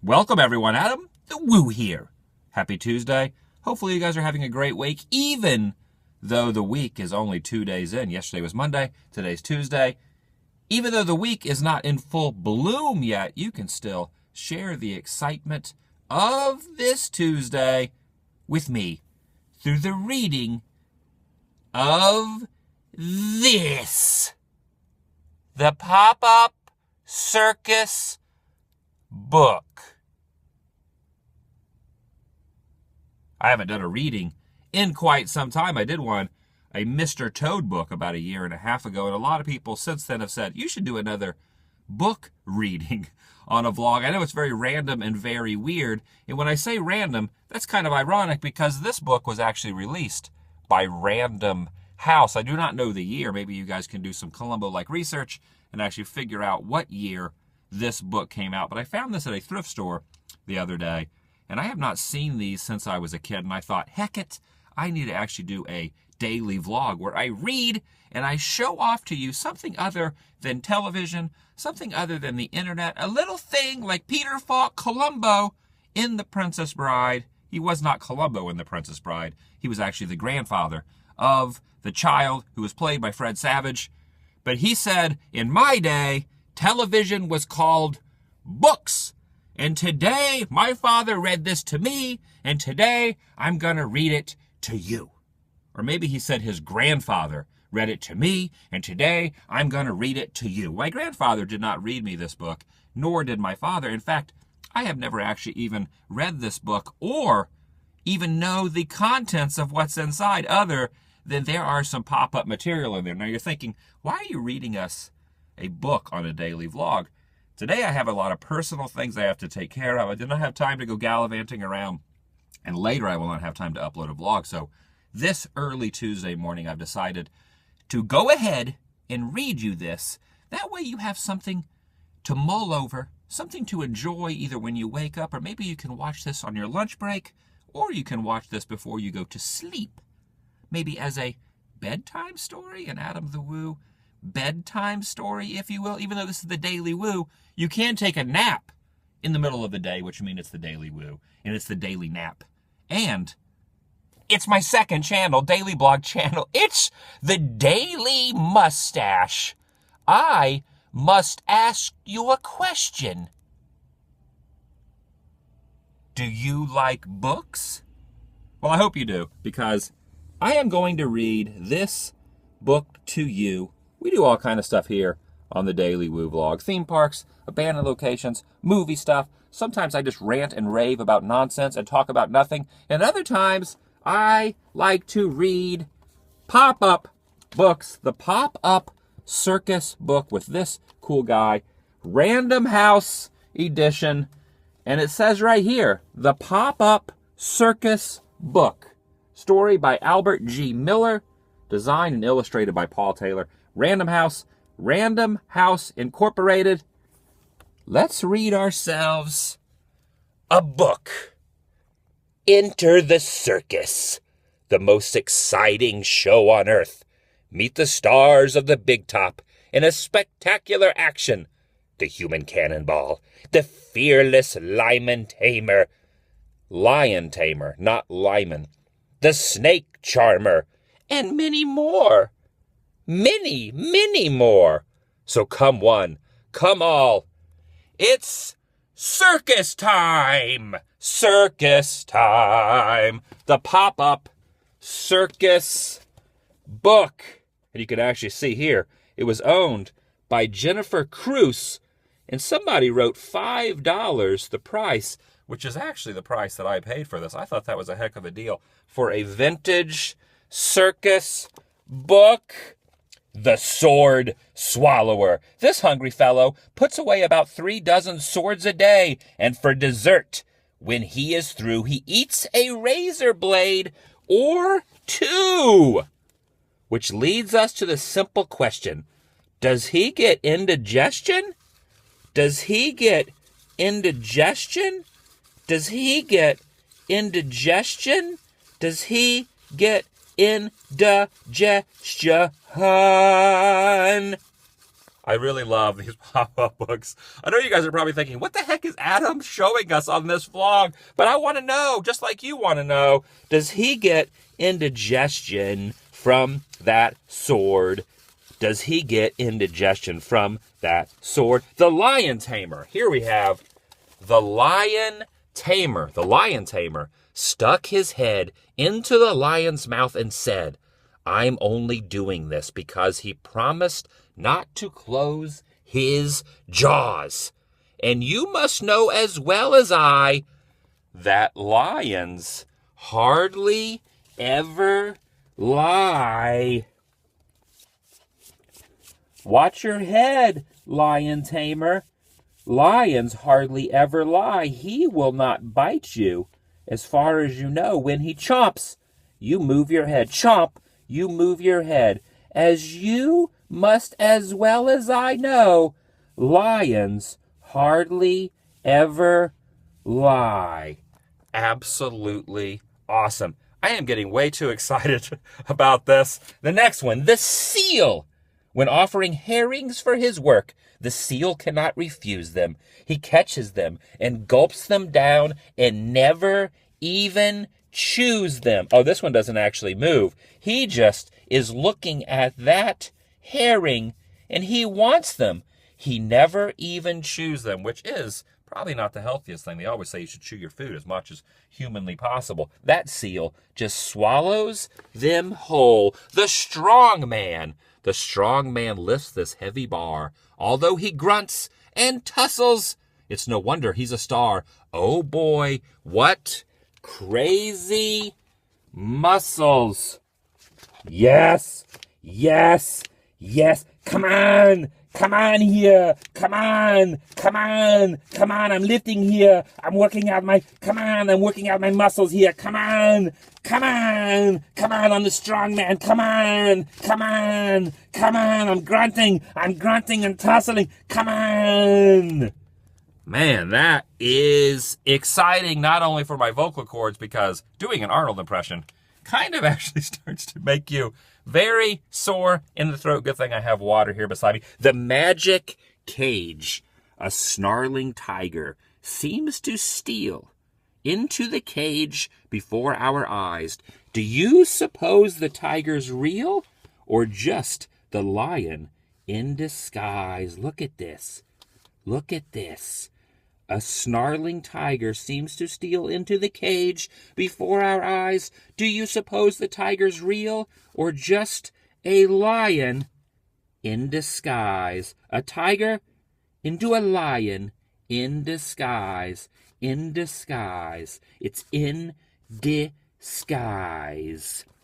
Welcome, everyone. Adam the Woo here. Happy Tuesday. Hopefully you guys are having a great week, even though the week is only 2 days in. Yesterday was Monday. Today's Tuesday. Even though the week is not in full bloom yet, you can still share the excitement of this Tuesday with me through the reading of this. The Pop-Up Circus book. I haven't done a reading in quite some time. I did one, a Mr. Toad book, about a year and a half ago, and a lot of people since then have said, you should do another book reading on a vlog. I know it's very random and very weird, and when I say random, that's kind of ironic because this book was actually released by Random House. I do not know the year. Maybe you guys can do some Columbo-like research and actually figure out what year this book came out. But I found this at a thrift store the other day, and I have not seen these since I was a kid, and I thought, heck it, I need to actually do a daily vlog where I read and I show off to you something other than television, something other than the internet, a little thing like Peter fought Columbo in The Princess Bride. He was not Columbo in The Princess Bride. He was actually the grandfather of the child who was played by Fred Savage. But he said, in my day, television was called books. And today, my father read this to me, and today, I'm going to read it to you. Or maybe he said his grandfather read it to me, and today, I'm going to read it to you. My grandfather did not read me this book, nor did my father. In fact, I have never actually even read this book or even know the contents of what's inside, other than there are some pop-up material in there. Now, you're thinking, why are you reading us a book on a daily vlog? Today I have a lot of personal things I have to take care of. I did not have time to go gallivanting around, and later I will not have time to upload a vlog. So this early Tuesday morning I've decided to go ahead and read you this. That way you have something to mull over, something to enjoy either when you wake up, or maybe you can watch this on your lunch break, or you can watch this before you go to sleep. Maybe as a bedtime story, an Adam the Woo bedtime story, if you will. Even though this is the Daily Woo, you can take a nap in the middle of the day, which means it's the Daily Woo, and it's the Daily Nap. And it's my second channel, daily blog channel. It's the Daily Mustache. I must ask you a question. Do you like books? Well, I hope you do, because I am going to read this book to you. We do all kind of stuff here on the Daily Woo vlog. Theme parks, abandoned locations, movie stuff. Sometimes I just rant and rave about nonsense and talk about nothing. And other times I like to read pop-up books. The Pop-Up Circus book with this cool guy. Random House edition. And it says right here, The Pop-Up Circus book. Story by Albert G. Miller. Designed and illustrated by Paul Taylor. Random House Incorporated. Let's read ourselves a book. Enter the circus, the most exciting show on earth. Meet the stars of the Big Top in a spectacular action. The human cannonball, the fearless Lion Tamer. Lion Tamer, not Lyman. The snake charmer, and many more. Many, many more. So come one, come all. It's circus time! Circus time! The Pop-Up Circus book. And you can actually see here, it was owned by Jennifer Cruz, and somebody wrote $5 the price, which is actually the price that I paid for this. I thought that was a heck of a deal for a vintage circus book. The Sword Swallower. This hungry fellow puts away about 36 swords a day, and for dessert, when he is through, he eats a razor blade or two. Which leads us to the simple question, does he get indigestion? Does he get indigestion? Does he get indigestion? Does he get indigestion? I really love these pop-up books. I know you guys are probably thinking, what the heck is Adam showing us on this vlog? But I want to know, just like you want to know, does he get indigestion from that sword? Does he get indigestion from that sword? The Lion Tamer. Here we have the Lion Tamer. The Lion Tamer stuck his head into the lion's mouth and said, I'm only doing this because he promised not to close his jaws. And you must know as well as I that lions hardly ever lie. Watch your head, Lion Tamer. Lions hardly ever lie. He will not bite you. As far as you know, when he chomps, you move your head. Chomp, you move your head. As you must as well as I know, lions hardly ever lie. Absolutely awesome. I am getting way too excited about this. The next one, the seal. When offering herrings for his work, the seal cannot refuse them. He catches them and gulps them down and never even chews them. Oh, this one doesn't actually move. He just is looking at that herring and he wants them. He never even chews them, which is probably not the healthiest thing. They always say you should chew your food as much as humanly possible. That seal just swallows them whole. The strong man. The strong man lifts this heavy bar. Although he grunts and tussles, it's no wonder he's a star. Oh boy, what crazy muscles. Yes, yes, yes. Come on. Come on here. Come on. Come on. Come on. I'm lifting here. I'm working out my muscles here. Come on. Come on. Come on. I'm the strong man. Come on. Come on. Come on. I'm grunting and tussling. Come on. Man, that is exciting, not only for my vocal cords, because doing an Arnold impression kind of actually starts to make you very sore in the throat. Good thing I have water here beside me. The magic cage. A snarling tiger seems to steal into the cage before our eyes. Do you suppose the tiger's real or just the lion in disguise? Look at this. Look at this. A snarling tiger seems to steal into the cage before our eyes. Do you suppose the tiger's real or just a lion in disguise? A tiger into a lion in disguise. In disguise. It's in disguise.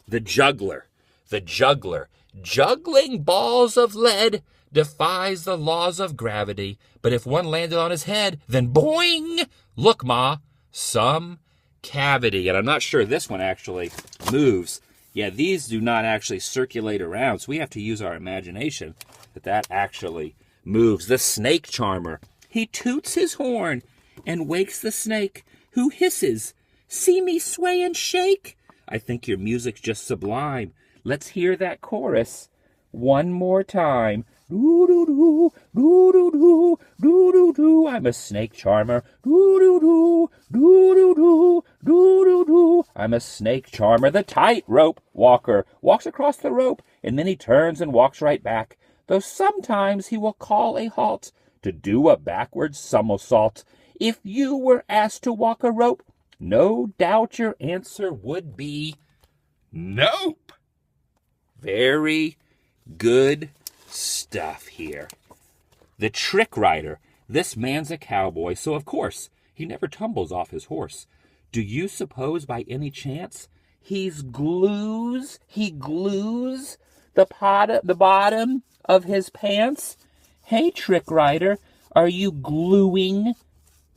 The juggler. The juggler. Juggling balls of lead defies the laws of gravity, but if one landed on his head, then boing! Look, Ma, some cavity. And I'm not sure this one actually moves. Yeah, these do not actually circulate around, so we have to use our imagination that actually moves. The snake charmer. He toots his horn and wakes the snake, who hisses, "See me sway and shake." I think your music's just sublime. Let's hear that chorus one more time. Do-do-do, do-do-do, do-do-do. I'm a snake charmer. Do-do-do, do-do-do, do-do-do. I'm a snake charmer. The tightrope walker walks across the rope, and then he turns and walks right back, though sometimes he will call a halt to do a backward somersault. If you were asked to walk a rope, no doubt your answer would be nope. Very good stuff here. The trick rider. This man's a cowboy, so of course he never tumbles off his horse. Do you suppose by any chance he glues the bottom of his pants? Hey, trick rider, are you gluing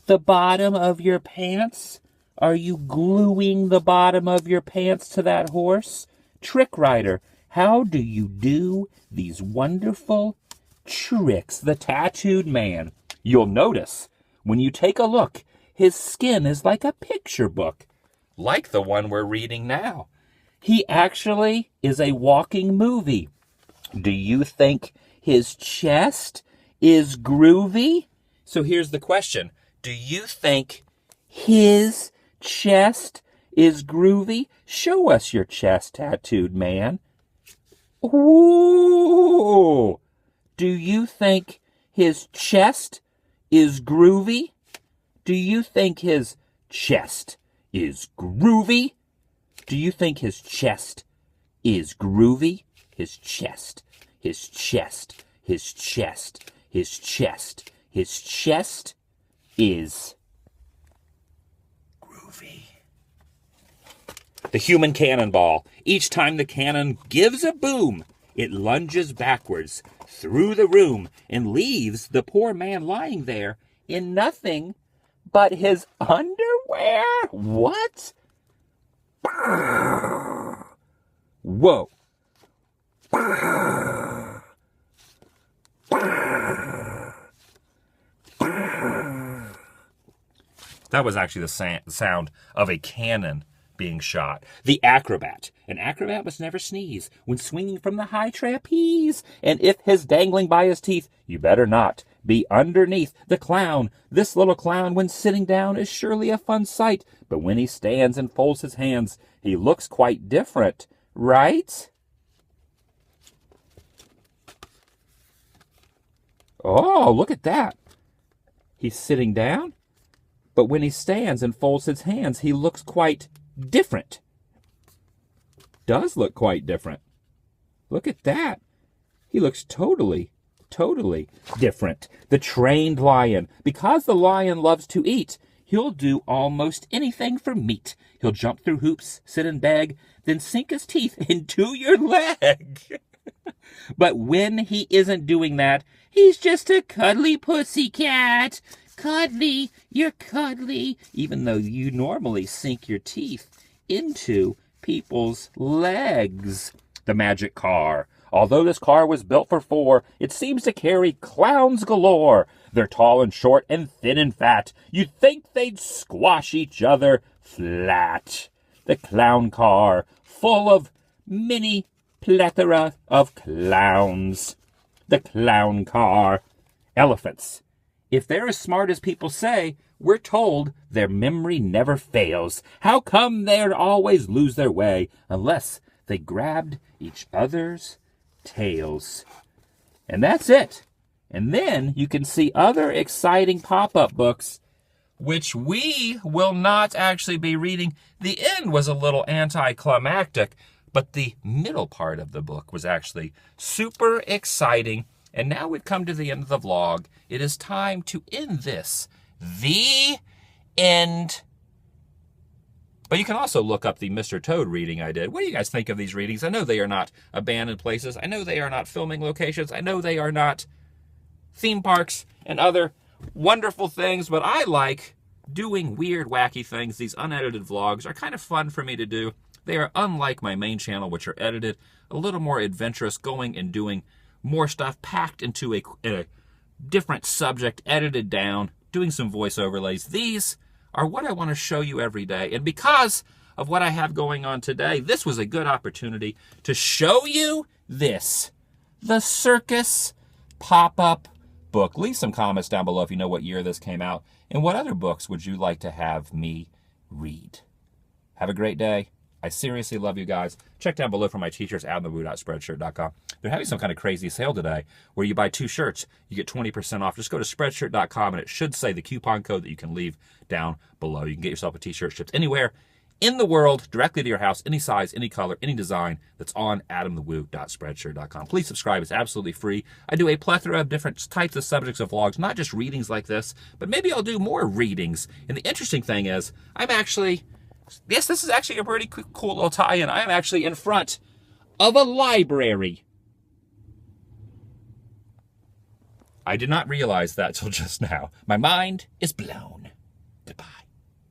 the bottom of your pants? Are you gluing the bottom of your pants to that horse? Trick rider, how do you do these wonderful tricks? The tattooed man. You'll notice when you take a look, his skin is like a picture book, like the one we're reading now. He actually is a walking movie. Do you think his chest is groovy? So here's the question. Do you think his chest is groovy? Show us your chest tattooed man. Ooh! Do you think his chest is groovy? Do you think his chest is groovy? Do you think his chest is groovy? His chest, his chest, his chest, his chest, his chest is groovy. The human cannonball. Each time the cannon gives a boom, it lunges backwards through the room and leaves the poor man lying there in nothing but his underwear. What? Whoa. That was actually the sound of a cannon being shot. The acrobat. An acrobat must never sneeze when swinging from the high trapeze. And if his dangling by his teeth, you better not be underneath. The clown. This little clown, when sitting down, is surely a fun sight. But when he stands and folds his hands, he looks quite different, right? Oh, look at that. He's sitting down, but when he stands and folds his hands, he looks quite different. Does look quite different. Look at that. He looks totally different. The trained lion. Because the lion loves to eat, he'll do almost anything for meat. He'll jump through hoops, sit and beg, then sink his teeth into your leg. But when he isn't doing that, he's just a cuddly pussycat. Cuddly, you're cuddly. Even though you normally sink your teeth into people's legs. The magic car. Although this car was built for four, it seems to carry clowns galore. They're tall and short and thin and fat. You'd think they'd squash each other flat. The clown car, full of many plethora of clowns. The clown car. Elephants. If they're as smart as people say, we're told their memory never fails. How come they'd always lose their way unless they grabbed each other's tails? And that's it. And then you can see other exciting pop-up books, which we will not actually be reading. The end was a little anticlimactic, but the middle part of the book was actually super exciting. And now we've come to the end of the vlog. It is time to end this. The end. But you can also look up the Mr. Toad reading I did. What do you guys think of these readings? I know they are not abandoned places. I know they are not filming locations. I know they are not theme parks and other wonderful things, but I like doing weird, wacky things. These unedited vlogs are kind of fun for me to do. They are unlike my main channel, which are edited, a little more adventurous, going and doing more stuff packed into a different subject, edited down, doing some voice overlays. These are what I want to show you every day. And because of what I have going on today, this was a good opportunity to show you this, the Circus pop-up book. Leave some comments down below if you know what year this came out, and what other books would you like to have me read. Have a great day. I seriously love you guys. Check down below for my t-shirts at TheDailyWoo.Spreadshirt.com. They're having some kind of crazy sale today where you buy 2 shirts, you get 20% off. Just go to Spreadshirt.com and it should say the coupon code that you can leave down below. You can get yourself a t-shirt shipped anywhere in the world, directly to your house, any size, any color, any design, that's on TheDailyWoo.Spreadshirt.com. Please subscribe. It's absolutely free. I do a plethora of different types of subjects of vlogs, not just readings like this, but maybe I'll do more readings. And the interesting thing is, yes, this is actually a pretty cool little tie-in. I am actually in front of a library. I did not realize that till just now. My mind is blown. Goodbye.